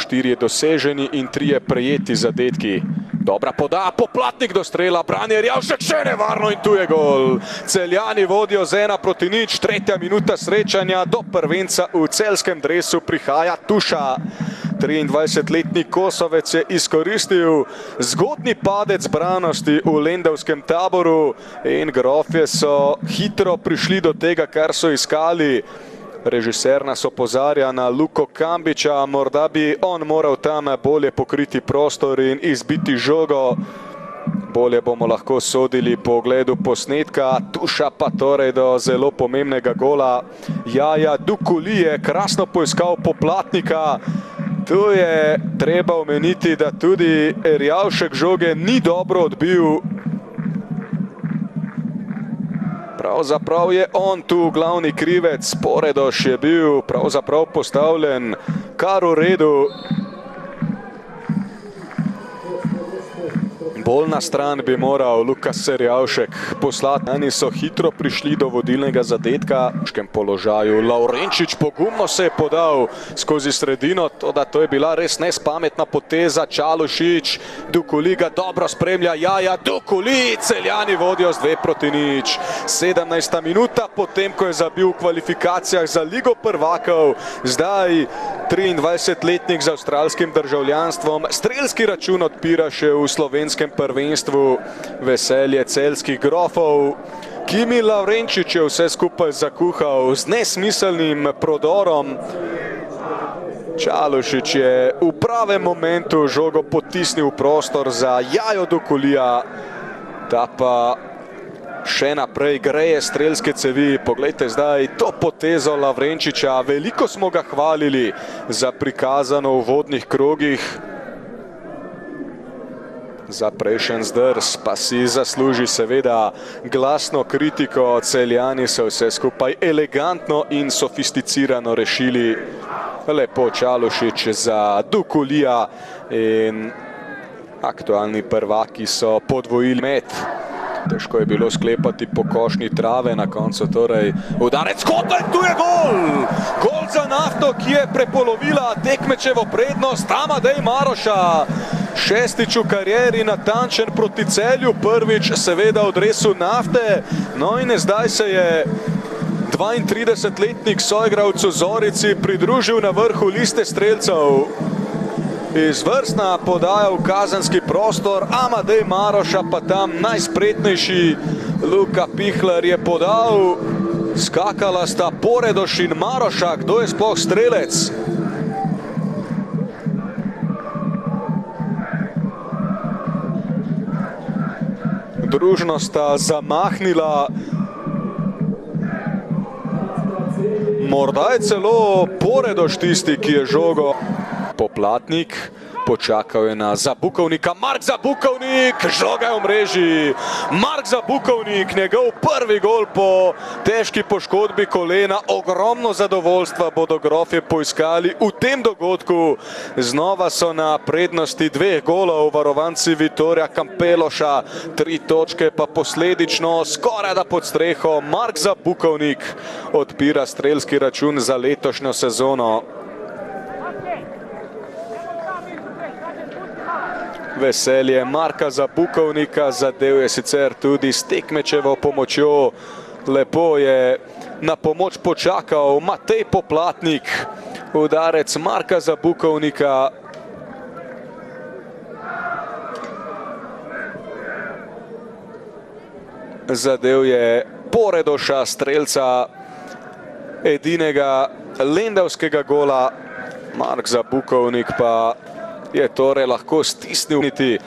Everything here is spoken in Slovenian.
4 doseženi in 3 prejeti zadetki. Dobra podaja, Poplatnik do strela, brani Erjavšek, še nevarno in tu je gol. Celjani vodijo z 1:0, 3. minuta srečanja, do prvenca v celjskem dresu prihaja Tuša. 23-letni Kosovec je izkoristil zgodnji padec zbranosti v lendavskem taboru in Grofje so hitro prišli do tega, kar so iskali. Režiser nas opozarja na Luko Kambiča, morda bi on moral tam bolje pokriti prostor in izbiti žogo. Bolje bomo lahko sodili po ogledu posnetka, Tuša pa torej do zelo pomembnega gola. Jaja Dukuli je krasno poiskal Poplatnika. Tu je treba omeniti, da tudi Erjavšek žoge ni dobro odbil. Pravzaprav je on tu glavni krivec, Poredoš je bil pravzaprav postavljen kar v redu. Bolj na stran bi moral Lukas Erjavšek poslati. Oni so hitro prišli do vodilnega zadetka. V težkem položaju Lavrenčič pogumno se je podal skozi sredino, toda to je bila res nespametna poteza. Čalušić, Dukuli ga dobro spremlja, Jaja Dukuli, Celjani vodijo z 2:0. 17. minuta, potem ko je zabil v kvalifikacijah za Ligo prvakov, zdaj 23-letnik z avstralskim državljanstvom strelski račun odpira še v slovenskem prvenstvu. Veselje celjskih Grofov. Kimi Lavrenčič je vse skupaj zakuhal z nesmiselnim prodorom. Čalušić je v pravem momentu žogo potisnil v prostor za Jajo Dukulija. Ta pa še naprej greje strelske cevi. Poglejte zdaj to potezo Lavrenčiča. Veliko smo ga hvalili za prikazano v vodnih krogih. Za prejšen zdrs pa si zasluži seveda glasno kritiko. Celjani so vse skupaj elegantno in sofisticirano rešili. Lepo Čalušić za Dukulija in aktualni prvaki so podvojili met. Težko je bilo sklepati po košnji trave, na koncu torej udarec kota in tu je gol! Gol za Nafto, ki je prepolovila tekmečevo prednost. Amadej Maroša, 6. v karieri, natančen proti Celju, prvič seveda v dresu Nafte. No in zdaj se je 32-letnik soigralcu Zorici pridružil na vrhu liste strelcev. Izvrstna podaja v kazenski prostor, Amadej Maroša pa tam najspretnejši. Luka Pihler je podal, skakala sta Poredoš in Maroša, kdo je sploh strelec? Družno sta zamahnila. Morda je celo Poredoš tisti, ki je žogo. Poplatnik, počakal je na Zabukovnika, Mark Zabukovnik, žoga je v mreži. Mark Zabukovnik, njegov prvi gol po težki poškodbi kolena. Ogromno zadovoljstva bodo Grofje poiskali v tem dogodku. Znova so na prednosti 2 golov varovanci Vitorja Kampeloša, 3 točke pa posledično skoraj da pod streho. Mark Zabukovnik odpira strelski račun za letošnjo sezono. Veselje Marka Zabukovnika, zadev je sicer tudi s tekmečevo pomočjo. Lepo je na pomoč počakal Matej Poplatnik. Udarec Marka Zabukovnika. Zadev je Poredoša, strelca edinega lendavskega gola. Mark Zabukovnik pa je torej lahko stisnil niti